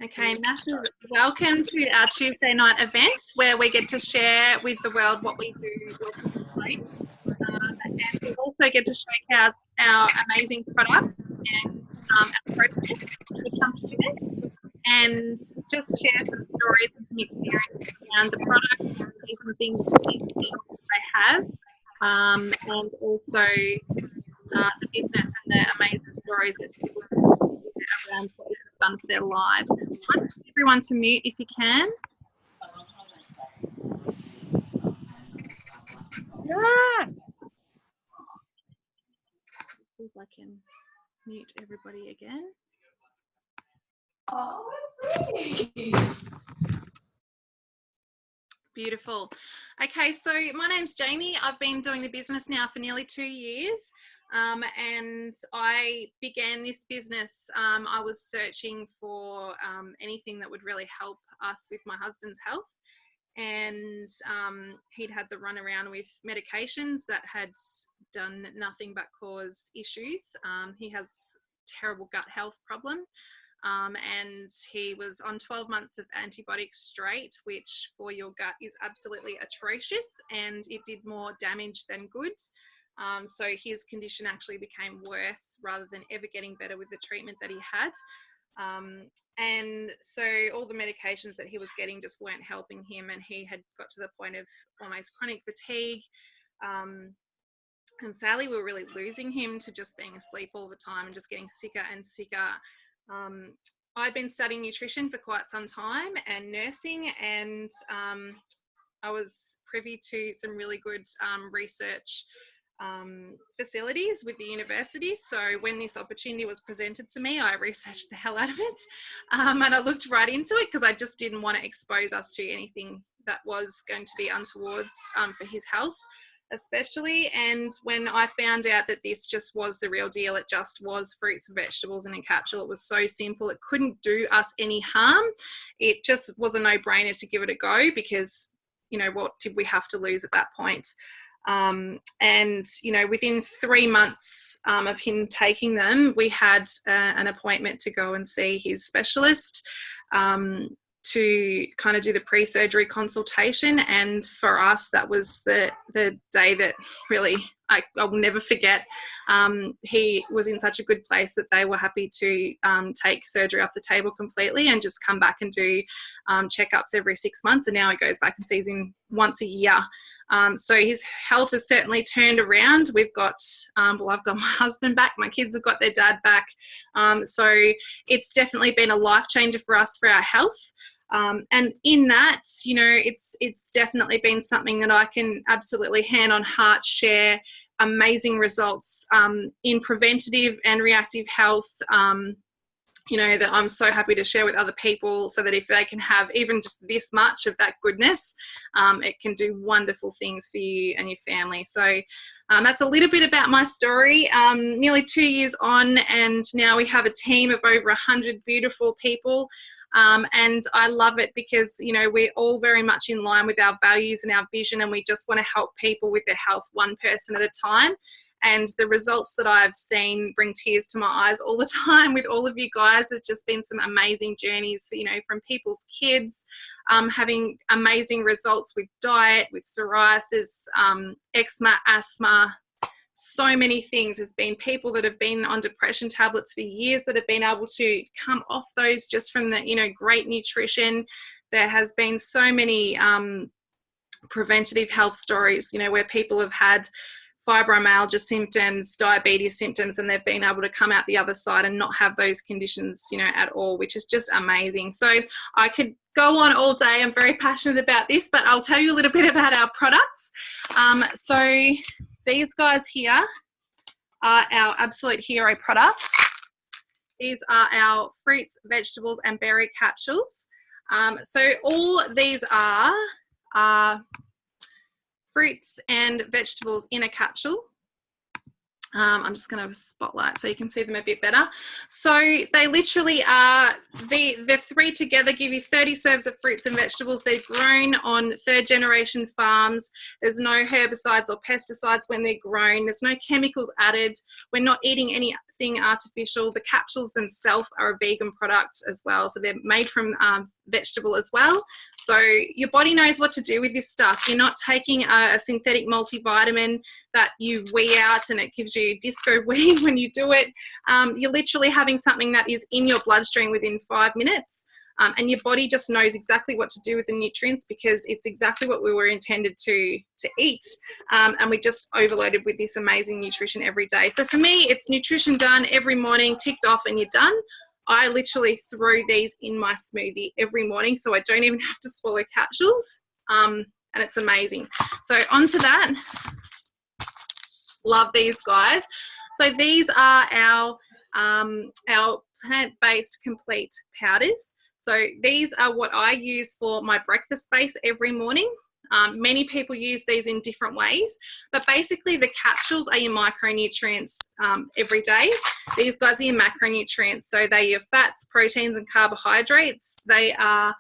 Okay, masses, welcome to our Tuesday night event where we get to share with the world what we do working from home. And we also get to showcase our amazing products and our process when we come to it, and just share some stories and some experiences around the products and see some things that they have, and also the business and the amazing stories that people around what this has done for their lives. I'd like everyone to mute if you can. Yeah. See if I can mute everybody again. Oh, beautiful. Okay, so my name's Jamie. I've been doing the business now for nearly 2 years. And I began this business, I was searching for anything that would really help us with my husband's health. And he'd had the run around with medications that had done nothing but cause issues. He has terrible gut health problem. And he was on 12 months of antibiotics straight, which for your gut is absolutely atrocious, and it did more damage than good. So his condition actually became worse rather than ever getting better with the treatment that he had. And so all the medications that he was getting just weren't helping him, and he had got to the point of almost chronic fatigue. And sadly, we were really losing him to just being asleep all the time and just getting sicker and sicker. I'd been studying nutrition for quite some time and nursing, and I was privy to some really good research facilities with the university. So when this opportunity was presented to me, I researched the hell out of it, and I looked right into it because I just didn't want to expose us to anything that was going to be untoward for his health especially. And when I found out that this just was the real deal, it just was fruits and vegetables in a capsule. It was so simple, it couldn't do us any harm. It just was a no-brainer to give it a go because, you know, what did we have to lose at that point? And, you know, within 3 months of him taking them, we had an appointment to go and see his specialist to kind of do the pre-surgery consultation. And for us, that was the day that really I'll never forget. He was in such a good place that they were happy to take surgery off the table completely and just come back and do checkups every 6 months. And now he goes back and sees him once a year. So his health has certainly turned around. We've got, well, I've got my husband back, my kids have got their dad back. So it's definitely been a life changer for us for our health. And in that, you know, it's definitely been something that I can absolutely hand on heart share amazing results in preventative and reactive health, you know, that I'm so happy to share with other people, so that if they can have even just this much of that goodness, it can do wonderful things for you and your family. So that's a little bit about my story. Nearly 2 years on, and now we have a team of over 100 beautiful people. And I love it because, you know, we're all very much in line with our values and our vision, and we just want to help people with their health one person at a time. And the results that I've seen bring tears to my eyes all the time with all of you guys. There's just been some amazing journeys, you know, from people's kids having amazing results with diet, with psoriasis, eczema, asthma, so many things. There's been people that have been on depression tablets for years that have been able to come off those just from the, you know, great nutrition. There has been so many preventative health stories, you know, where people have had fibromyalgia symptoms, diabetes symptoms, and they've been able to come out the other side and not have those conditions, you know, at all, which is just amazing. So I could go on all day. I'm very passionate about this, but I'll tell you a little bit about our products. So these guys here are our absolute hero products. These are our fruits, vegetables, and berry capsules. So all these are fruits and vegetables in a capsule. I'm just going to spotlight so you can see them a bit better. So they literally are, the three together give you 30 serves of fruits and vegetables. They're grown on 3rd generation farms. There's no herbicides or pesticides when they're grown. There's no chemicals added. We're not eating any anything artificial. The capsules themselves are a vegan product as well, so they're made from vegetable as well. So your body knows what to do with this stuff. You're not taking a synthetic multivitamin that you wee out and it gives you disco wee when you do it. You're literally having something that is in your bloodstream within 5 minutes. And your body just knows exactly what to do with the nutrients because it's exactly what we were intended to eat. And we're just overloaded with this amazing nutrition every day. So for me, it's nutrition done every morning, ticked off, and you're done. I literally throw these in my smoothie every morning, so I don't even have to swallow capsules. And it's amazing. So onto that. Love these, guys. So these are our plant-based complete powders. So these are what I use for my breakfast base every morning. Many people use these in different ways, but basically the capsules are your micronutrients every day. These guys are your macronutrients, so they're your fats, proteins, and carbohydrates. They are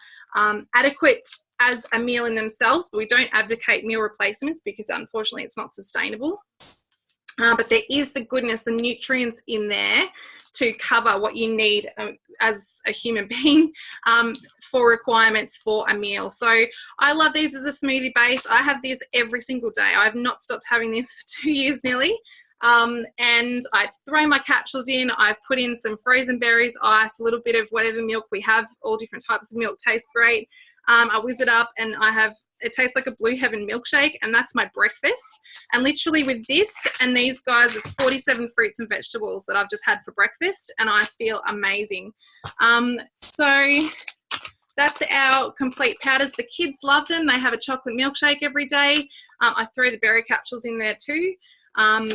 adequate as a meal in themselves, but we don't advocate meal replacements because unfortunately it's not sustainable. But there is the goodness, the nutrients in there to cover what you need as a human being for requirements for a meal. So I love these as a smoothie base. I have this every single day. I've not stopped having this for 2 years nearly. And I throw my capsules in. I put in some frozen berries, ice, a little bit of whatever milk we have. All different types of milk taste great. I whiz it up and it tastes like a Blue Heaven milkshake, and that's my breakfast. And literally with this and these guys, it's 47 fruits and vegetables that I've just had for breakfast, and I feel amazing. So that's our complete powders. The kids love them. They have a chocolate milkshake every day. I throw the berry capsules in there too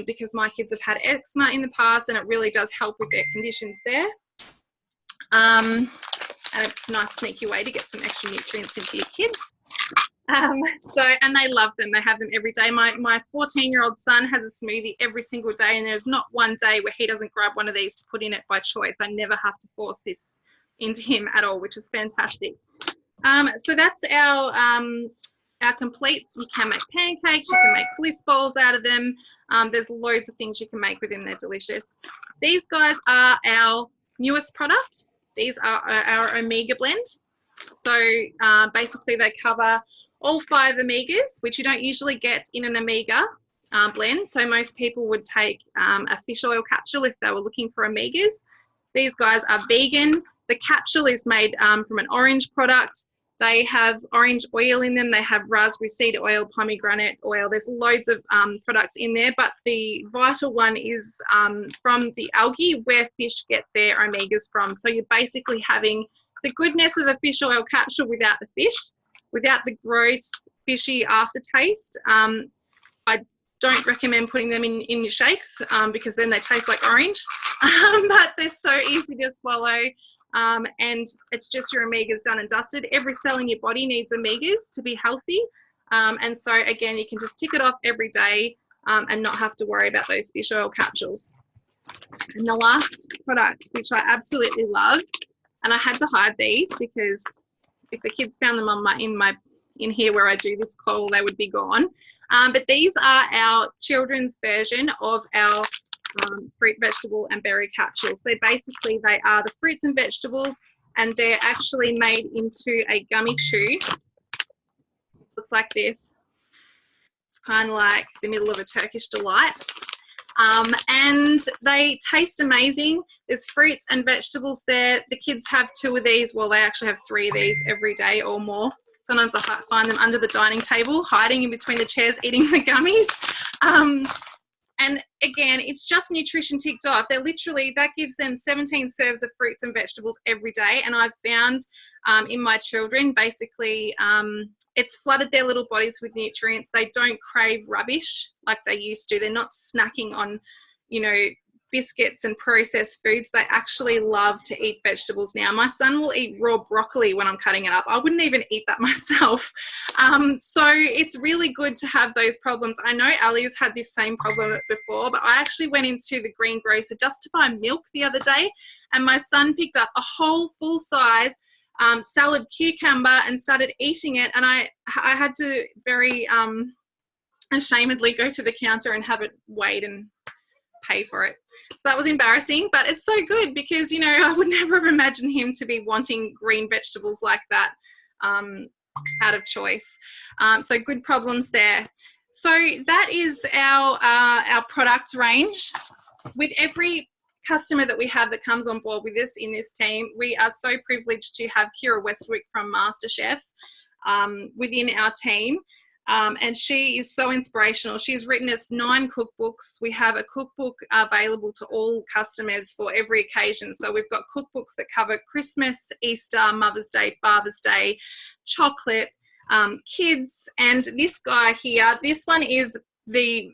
because my kids have had eczema in the past, and it really does help with their conditions there. And it's a nice sneaky way to get some extra nutrients into your kids. And they love them. They have them every day. My 14-year-old son has a smoothie every single day, and there's not one day where he doesn't grab one of these to put in it by choice. I never have to force this into him at all, which is fantastic. So that's our completes. You can make pancakes, you can make bliss balls out of them. There's loads of things you can make with them. They're delicious. These guys are our newest product. These are our Omega blend. So basically they cover all 5 omegas, which you don't usually get in an omega blend. So most people would take a fish oil capsule if they were looking for omegas. These guys are vegan. The capsule is made from an orange product. They have orange oil in them. They have raspberry seed oil, pomegranate oil. There's loads of products in there, but the vital one is from the algae where fish get their omegas from. So you're basically having the goodness of a fish oil capsule without the fish, without the gross fishy aftertaste. I don't recommend putting them in your shakes because then they taste like orange, but they're so easy to swallow. And it's just your omegas done and dusted. Every cell in your body needs omegas to be healthy. And so again, you can just tick it off every day and not have to worry about those fish oil capsules. And the last product, which I absolutely love, and I had to hide these because if the kids found them in here where I do this call, they would be gone. But these are our children's version of our fruit, vegetable, and berry capsules. So basically they are the fruits and vegetables, and they're actually made into a gummy chew. It looks like this. It's kind of like the middle of a Turkish delight. And they taste amazing. There's fruits and vegetables there. The kids have 2 of these. Well, they actually have 3 of these every day or more. Sometimes I find them under the dining table, hiding in between the chairs, eating the gummies. And again, it's just nutrition ticked off. They're literally, that gives them 17 serves of fruits and vegetables every day. And I've found in my children, basically, it's flooded their little bodies with nutrients. They don't crave rubbish like they used to. They're not snacking on, biscuits and processed foods. They actually love to eat vegetables now. My son will eat raw broccoli when I'm cutting it up. I wouldn't even eat that myself. So it's really good to have those problems. I know Ali's had this same problem before, but I actually went into the greengrocer just to buy milk the other day, and my son picked up a whole full-size salad cucumber and started eating it, and I had to very ashamedly go to the counter and have it weighed and pay for it. So that was embarrassing, but it's so good because, you know, I would never have imagined him to be wanting green vegetables like that out of choice. So good problems there. So that is our product range. With every customer that we have that comes on board with us in this team, we are so privileged to have Kira Westwick from MasterChef within our team. And she is so inspirational. She's written us 9 cookbooks. We have a cookbook available to all customers for every occasion. So we've got cookbooks that cover Christmas, Easter, Mother's Day, Father's Day, chocolate, kids. And this guy here, this one is the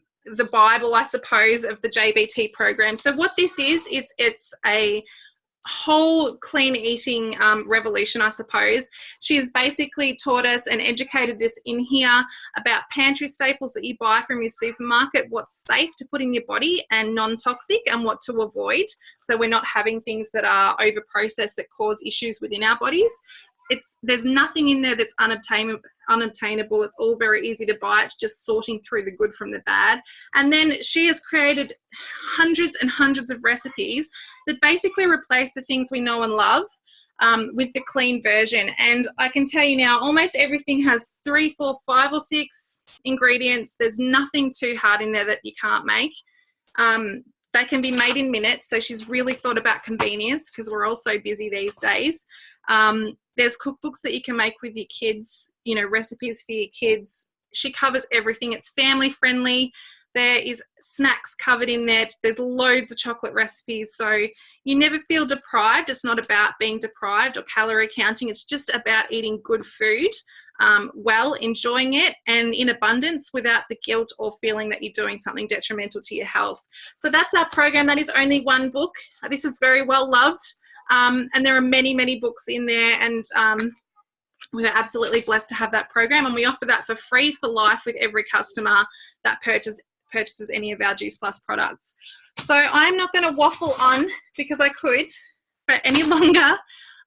Bible, I suppose, of the JBT program. So what this is it's a whole clean eating revolution, I suppose. She's basically taught us and educated us in here about pantry staples that you buy from your supermarket, what's safe to put in your body and non-toxic, and what to avoid, so we're not having things that are over processed that cause issues within our bodies. There's nothing in there that's unobtainable. It's all very easy to buy. It's just sorting through the good from the bad. And then she has created hundreds and hundreds of recipes that basically replace the things we know and love with the clean version. And I can tell you now, almost everything has 3, 4, 5 or 6 ingredients. There's nothing too hard in there that you can't make. They can be made in minutes. So she's really thought about convenience because we're all so busy these days. There's cookbooks that you can make with your kids, you know, recipes for your kids. She covers everything. It's family friendly. There is snacks covered in there. There's loads of chocolate recipes. So you never feel deprived. It's not about being deprived or calorie counting. It's just about eating good food, well, enjoying it and in abundance without the guilt or feeling that you're doing something detrimental to your health. So that's our program. That is only one book. This is very well loved. And there are many, many books in there, and we're absolutely blessed to have that program, and we offer that for free for life with every customer that purchases any of our Juice Plus products. So I'm not going to waffle on because I could for any longer.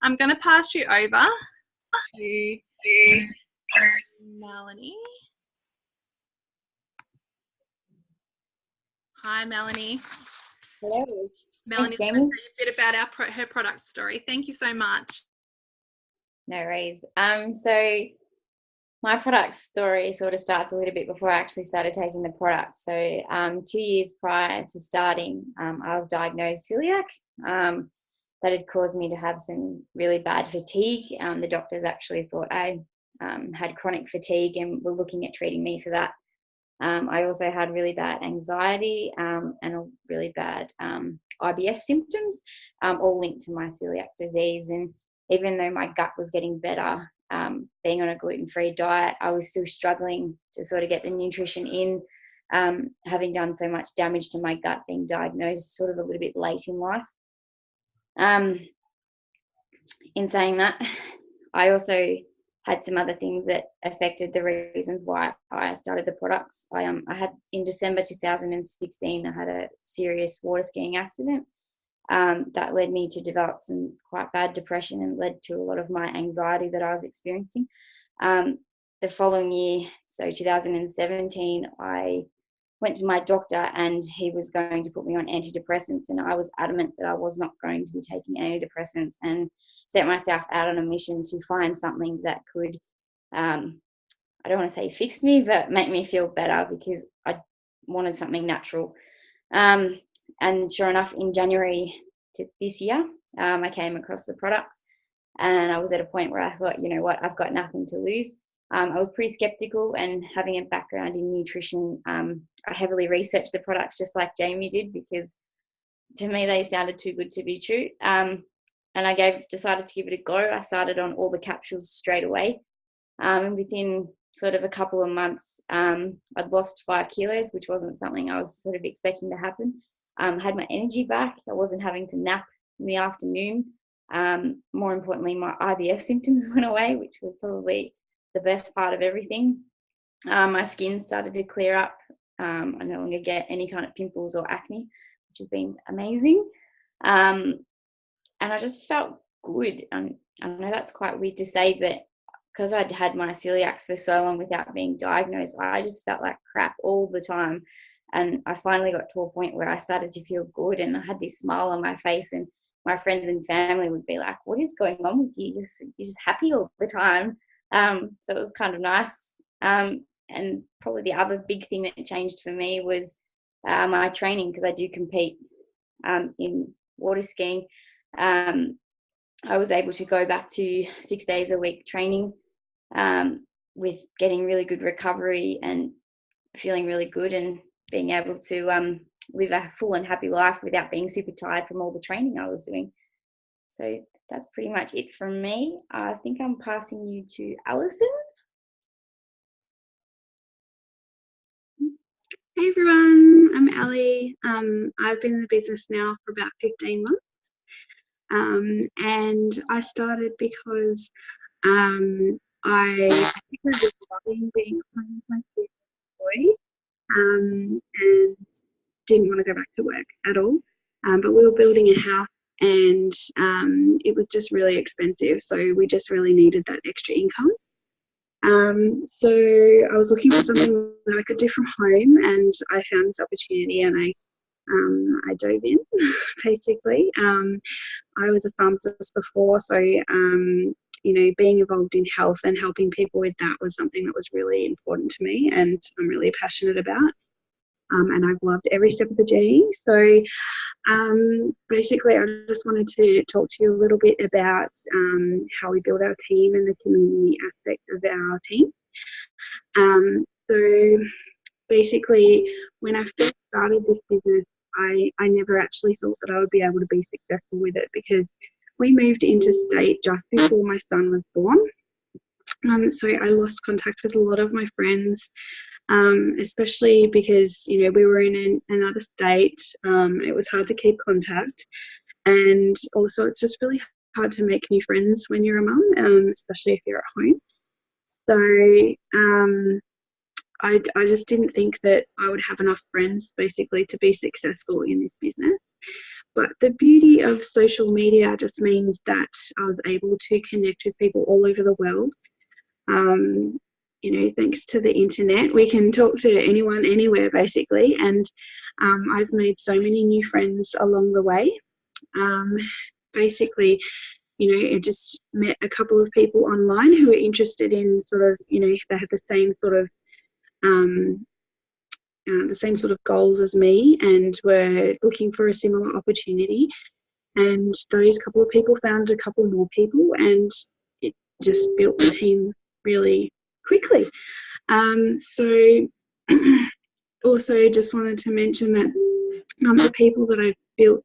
I'm going to pass you over to Melanie. Hi, Melanie. Hello. Melanie's going to say a bit about her product story. Thank you so much. No worries. So my product story sort of starts a little bit before I actually started taking the product. So 2 years prior to starting, I was diagnosed celiac. That had caused me to have some really bad fatigue. The doctors actually thought I had chronic fatigue and were looking at treating me for that. I also had really bad anxiety and a really bad IBS symptoms, all linked to my celiac disease. And even though my gut was getting better, being on a gluten-free diet, I was still struggling to sort of get the nutrition in, having done so much damage to my gut, being diagnosed sort of a little bit late in life. In saying that, I also had some other things that affected the reasons why I started the products. I had in December 2016, I had a serious water skiing accident that led me to develop some quite bad depression and led to a lot of my anxiety that I was experiencing. The following year, so 2017, I went to my doctor and he was going to put me on antidepressants, and I was adamant that I was not going to be taking antidepressants, and set myself out on a mission to find something that could, I don't want to say fix me, but make me feel better, because I wanted something natural. And sure enough, in January this year, I came across the products, and I was at a point where I thought, you know what, I've got nothing to lose. I was pretty skeptical, and having a background in nutrition, I heavily researched the products just like Jamie did, because to me they sounded too good to be true. And I decided to give it a go. I started on all the capsules straight away. And within sort of a couple of months, I'd lost 5 kilos, which wasn't something I was sort of expecting to happen. Had my energy back. I wasn't having to nap in the afternoon. More importantly, my IBS symptoms went away, which was probably the best part of everything. My skin started to clear up. I no longer get any kind of pimples or acne, which has been amazing. And I just felt good. And I know that's quite weird to say, but because I'd had my celiacs for so long without being diagnosed, I just felt like crap all the time. And I finally got to a point where I started to feel good, and I had this smile on my face, and my friends and family would be like, what is going on with you? You're just happy all the time. So it was kind of nice. And probably the other big thing that changed for me was my training, because I do compete in water skiing. I was able to go back to 6 days a week training, with getting really good recovery and feeling really good, and being able to live a full and happy life without being super tired from all the training I was doing. So that's pretty much it from me. I think I'm passing you to Alison. Hey everyone, I'm Ali. I've been in the business now for about 15 months. And I started because I was just loving being home with my kids and boy, and didn't want to go back to work at all. But we were building a house, and it was just really expensive, so we just really needed that extra income. So I was looking for something that I could do from home, and I found this opportunity, and I dove in. Basically, I was a pharmacist before, so being involved in health and helping people with that was something that was really important to me, and I'm really passionate about. And I've loved every step of the journey. So basically, I just wanted to talk to you a little bit about how we build our team and the community aspect of our team. So basically, when I first started this business, I never actually thought that I would be able to be successful with it, because we moved interstate just before my son was born. So I lost contact with a lot of my friends, especially because, we were in another state. It was hard to keep contact. And also it's just really hard to make new friends when you're a mum, especially if you're at home. So I just didn't think that I would have enough friends basically to be successful in this business. But the beauty of social media just means that I was able to connect with people all over the world. Thanks to the internet, we can talk to anyone, anywhere, basically. And I've made so many new friends along the way. Basically, I just met a couple of people online who were interested in sort of, they had the same sort of goals as me, and were looking for a similar opportunity. And those couple of people found a couple more people, and it just built the team really quickly. So also just wanted to mention that the people that I've built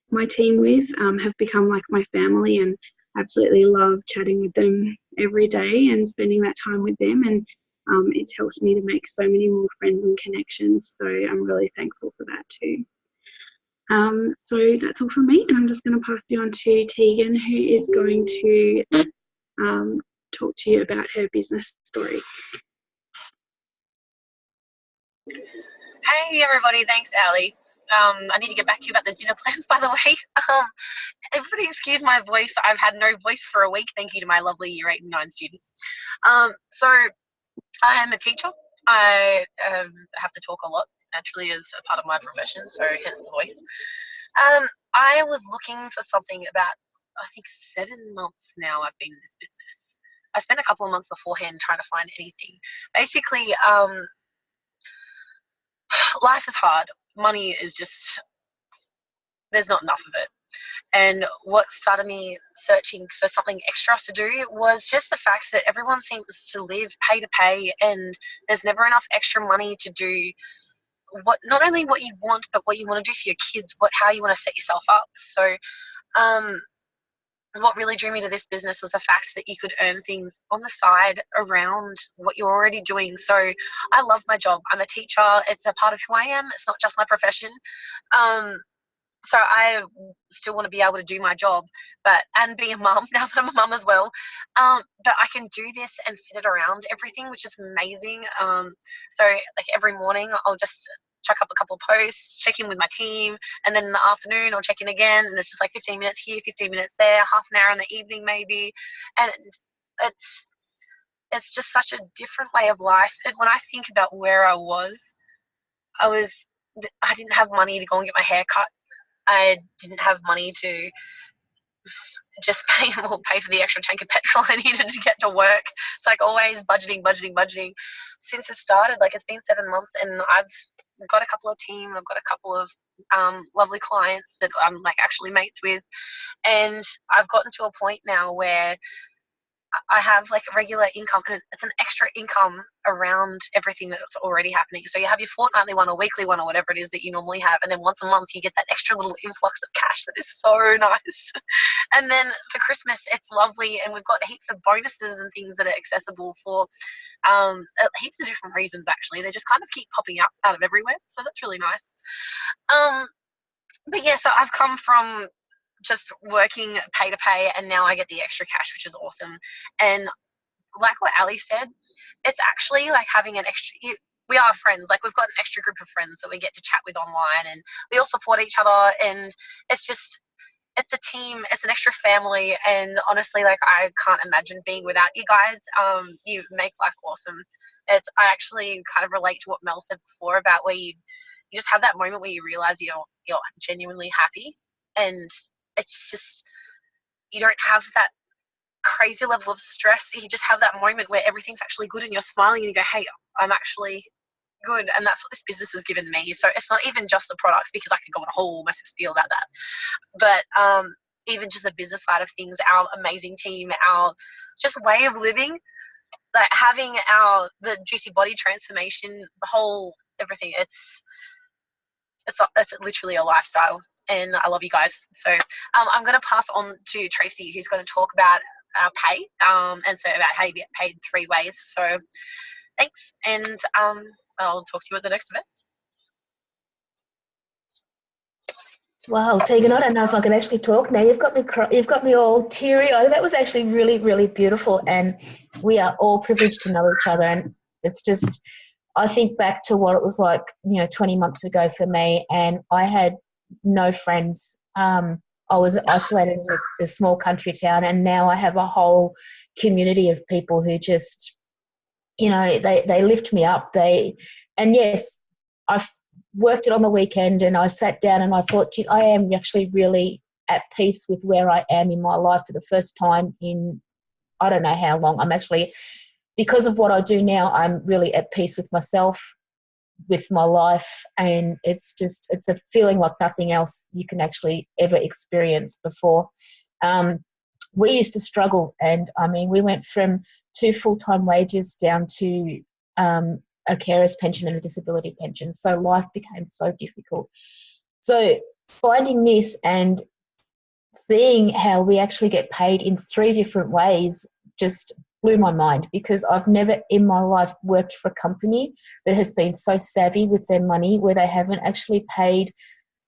my team with have become like my family, and absolutely love chatting with them every day and spending that time with them. And it's helped me to make so many more friends and connections. So I'm really thankful for that too. So that's all from me, and I'm just going to pass you on to Tegan, who is going to talk to you about her business story. Hey everybody, thanks Ali. I need to get back to you about those dinner plans, by the way. Everybody excuse my voice. I've had no voice for a week, thank you to my lovely year 8 and 9 students. So I am a teacher. I have to talk a lot, naturally, as a part of my profession, so hence the voice. I was looking for something about, I think, 7 months now I've been in this business. I spent a couple of months beforehand trying to find anything. Basically, life is hard. Money is just, there's not enough of it. And what started me searching for something extra to do was just the fact that everyone seems to live pay to pay, and there's never enough extra money to do not only what you want, but what you want to do for your kids, how you want to set yourself up. So what really drew me to this business was the fact that you could earn things on the side around what you're already doing. So I love my job. I'm a teacher. It's a part of who I am. It's not just my profession. So I still want to be able to do my job, and be a mum now that I'm a mum as well. But I can do this and fit it around everything, which is amazing. So like every morning I'll just chuck up a couple of posts, check in with my team, and then in the afternoon I'll check in again, and it's just like 15 minutes here, 15 minutes there, half an hour in the evening maybe. And it's just such a different way of life. And when I think about where I was, I didn't have money to go and get my hair cut. I didn't have money to just pay for the extra tank of petrol I needed to get to work. It's like always budgeting. Since it started, like it's been 7 months, and I've got a couple of team. I've got a couple of lovely clients that I'm like actually mates with, and I've gotten to a point now where I have like a regular income, and it's an extra income around everything that's already happening. So you have your fortnightly one or weekly one or whatever it is that you normally have, and then once a month you get that extra little influx of cash that is so nice. And then for Christmas, it's lovely, and we've got heaps of bonuses and things that are accessible for heaps of different reasons. Actually, they just kind of keep popping up out of everywhere, so that's really nice. But yeah, so I've come from just working pay to pay, and now I get the extra cash, which is awesome. And like what Ali said, it's actually like having an extra, we are friends, like we've got an extra group of friends that we get to chat with online, and we all support each other, and it's a team, it's an extra family. And honestly, like I can't imagine being without you guys. You make life awesome. I actually kind of relate to what Mel said before about where you just have that moment where you realize you're genuinely happy, and it's just, you don't have that crazy level of stress. You just have that moment where everything's actually good, and you're smiling, and you go, hey, I'm actually good. And that's what this business has given me. So it's not even just the products, because I could go on a whole massive spiel about that, but even just the business side of things, our amazing team, our just way of living, like having the juicy body transformation, the whole everything. It's literally a lifestyle, and I love you guys. So I'm going to pass on to Tracy, who's going to talk about pay, and so about how you get paid 3 ways. So thanks, and I'll talk to you at the next event. Wow, Tegan, I don't know if I can actually talk now. You've got me all teary. Oh, that was actually really, really beautiful, and we are all privileged to know each other. And it's just, I think back to what it was like, 20 months ago for me, and I had no friends. I was isolated in a small country town, and now I have a whole community of people who just, they lift me up. And yes, I've worked it on the weekend, and I sat down and I thought, gee, I am actually really at peace with where I am in my life for the first time in I don't know how long. I'm actually, because of what I do now, I'm really at peace with myself, with my life, and it's a feeling like nothing else you can actually ever experience before. We used to struggle, and I mean, we went from 2 full-time wages down to a carer's pension and a disability pension. So life became so difficult. So finding this and seeing how we actually get paid in 3 different ways just blew my mind, because I've never in my life worked for a company that has been so savvy with their money, where they haven't actually paid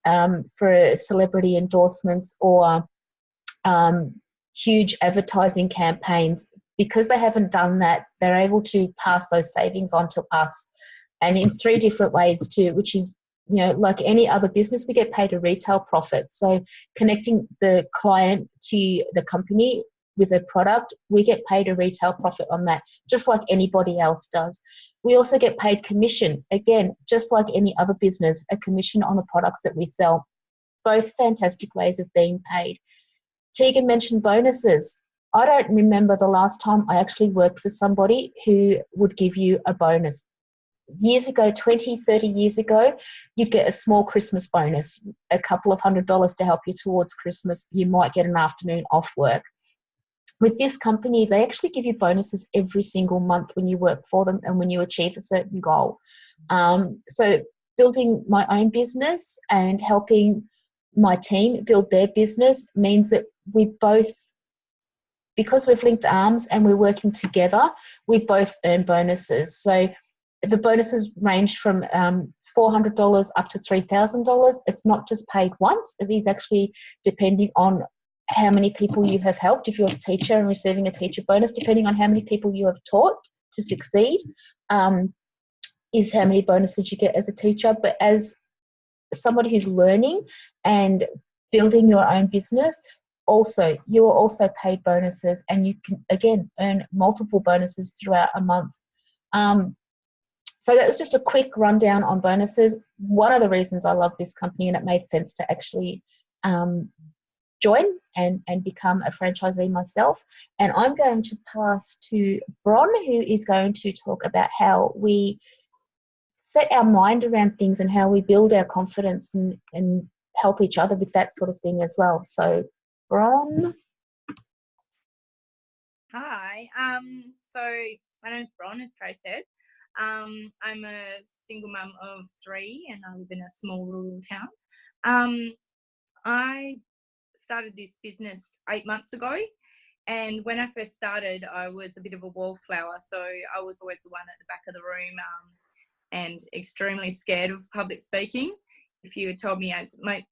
for celebrity endorsements or huge advertising campaigns. Because they haven't done that, they're able to pass those savings on to us, and in 3 different ways too, which is, like any other business, we get paid a retail profit. So connecting the client to the company with a product, we get paid a retail profit on that, just like anybody else does. We also get paid commission, again, just like any other business, a commission on the products that we sell. Both fantastic ways of being paid. Tegan mentioned bonuses. I don't remember the last time I actually worked for somebody who would give you a bonus. Years ago, 20, 30 years ago, you'd get a small Christmas bonus, a couple of $100 to help you towards Christmas. You might get an afternoon off work. With this company, they actually give you bonuses every single month when you work for them and when you achieve a certain goal. So building my own business and helping my team build their business means that we both, because we've linked arms and we're working together, we both earn bonuses. So the bonuses range from $400 up to $3,000. It's not just paid once. It is actually depending on how many people you have helped. If you're a teacher and receiving a teacher bonus, depending on how many people you have taught to succeed, is how many bonuses you get as a teacher. But as somebody who's learning and building your own business, also, you are also paid bonuses, and you can, again, earn multiple bonuses throughout a month. So that was just a quick rundown on bonuses. One of the reasons I love this company, and it made sense to actually join and become a franchisee myself. And I'm going to pass to Bron, who is going to talk about how we set our mind around things and how we build our confidence and help each other with that sort of thing as well. So, Bron. Hi. So my name's Bron, as Trey said. I'm a single mum of 3 and I live in a small rural town. I started this business 8 months ago, and when I first started I was a bit of a wallflower, so I was always the one at the back of the room and extremely scared of public speaking. If you had told me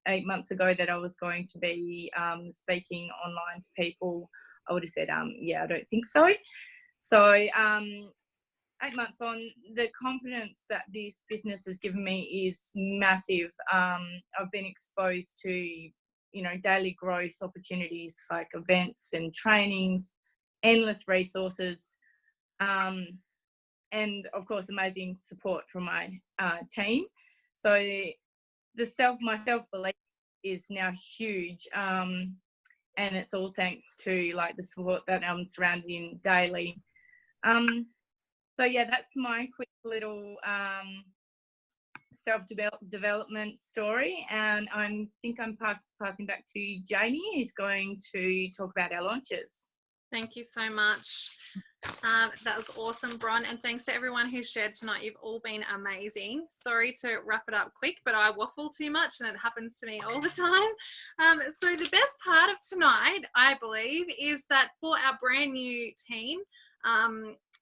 8 months ago that I was going to be speaking online to people, I would have said, yeah, I don't think so. So 8 months on, the confidence that this business has given me is massive. I've been exposed to, you know, daily growth opportunities like events and trainings, endless resources, and of course amazing support from my team. So my self-belief is now huge, and it's all thanks to like the support that I'm surrounded in daily. So yeah, that's my quick little self-development story, and I think I'm passing back to Jamie, who's going to talk about our launches. Thank you so much. That was awesome, Bron, and thanks to everyone who shared tonight. You've all been amazing. Sorry to wrap it up quick, but I waffle too much and it happens to me all the time. So the best part of tonight, I believe, is that for our brand new team,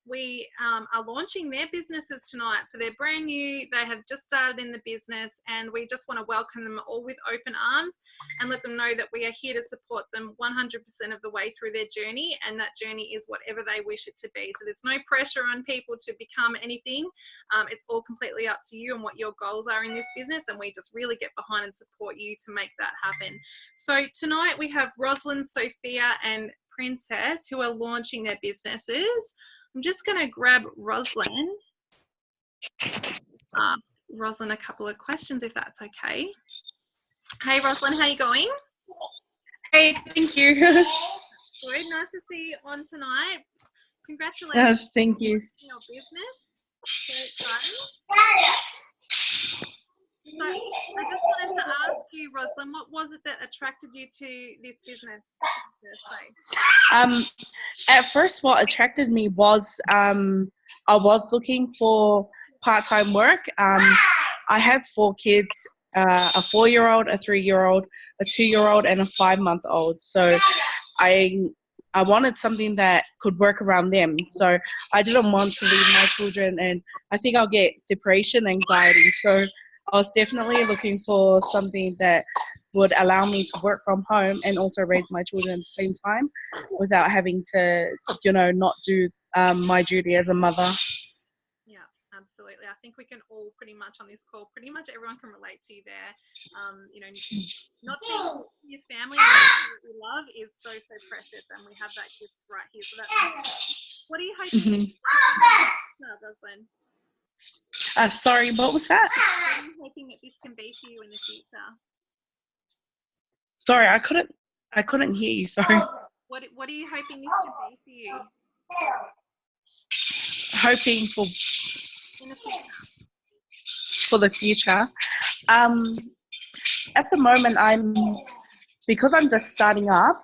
we are launching their businesses tonight. So they're brand new, they have just started in the business, and we just want to welcome them all with open arms and let them know that we are here to support them 100% of the way through their journey, and that journey is whatever they wish it to be. So there's no pressure on people to become anything. It's all completely up to you and what your goals are in this business, and we just really get behind and support you to make that happen. So tonight we have Rosalind, Sophia and Princess who are launching their businesses. I'm just going to grab Rosalind. Rosalind, a couple of questions if that's okay. Hey Rosalind, how are you going? Hey, thank you. Good, nice to see you on tonight. Congratulations. Yes, thank you. On your business. So exciting. So I just wanted to ask you, Rosalind, what was it that attracted you to this business? At first, what attracted me was I was looking for part-time work. I have 4 kids, a 4-year-old, a 3-year-old, a 2-year-old, and a 5-month-old. So I wanted something that could work around them. So I didn't want to leave my children, and I think I'll get separation anxiety. So I was definitely looking for something that would allow me to work from home and also raise my children at the same time without having to, you know, not do my duty as a mother. Yeah, absolutely. I think we can all pretty much on this call, pretty much everyone can relate to you there. You know, not being your family and what we love is so, so precious, and we have that gift right here. So that's what are you hoping Rosalind? Sorry, what was that? What are you hoping that this can be for you in the future? Sorry, I couldn't hear you. Sorry. What are you hoping this can be for you? Hoping for In the future. For the future. At the moment, because I'm just starting up.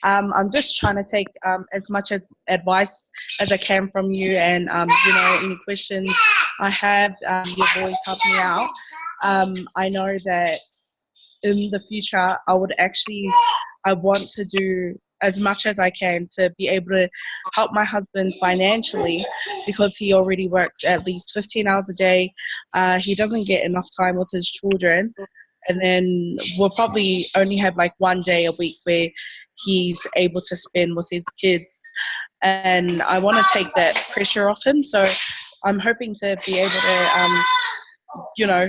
I'm just trying to take as much advice as I can from you, and you know, any questions I have, you've always helped me out. I know that in the future, I want to do as much as I can to be able to help my husband financially, because he already works at least 15 hours a day. He doesn't get enough time with his children, and then we'll probably only have like one day a week where he's able to spend with his kids, and I want to take that pressure off him. So I'm hoping to be able to you know,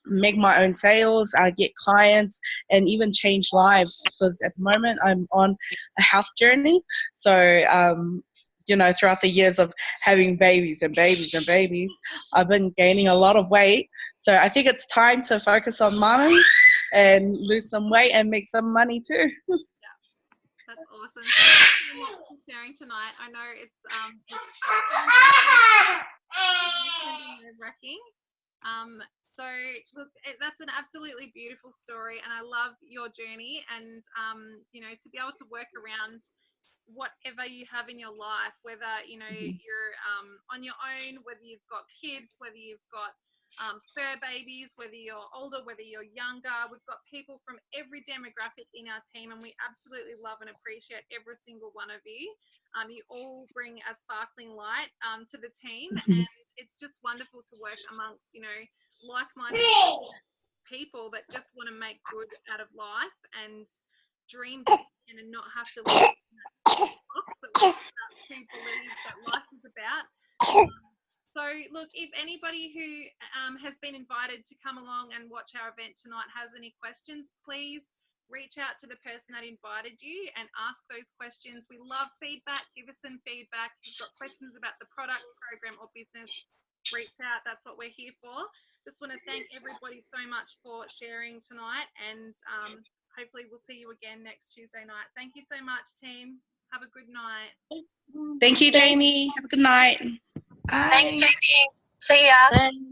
make my own sales, get clients, and even change lives, because at the moment I'm on a health journey. So you know, throughout the years of having babies and babies and babies, I've been gaining a lot of weight. So I think it's time to focus on mommy and lose some weight and make some money too. That's awesome. Thank you so much for sharing tonight. I know it's nerve-wracking. So look, that's an absolutely beautiful story, and I love your journey. And you know, to be able to work around whatever you have in your life, whether you know you're on your own, whether you've got kids, whether you've got fur babies, whether you're older, whether you're younger. We've got people from every demographic in our team, and we absolutely love and appreciate every single one of you. You all bring a sparkling light to the team, and it's just wonderful to work amongst, you know, like-minded people that just want to make good out of life and dream big and not have to live in that box that we start to believe that life is about. So look, if anybody who has been invited to come along and watch our event tonight has any questions, please reach out to the person that invited you and ask those questions. We love feedback. Give us some feedback. If you've got questions about the product, program or business, reach out. That's what we're here for. Just want to thank everybody so much for sharing tonight, and hopefully we'll see you again next Tuesday night. Thank you so much, team. Have a good night. Thank you, Jamie. Have a good night. Bye. Thanks, Jamie. See ya. Bye.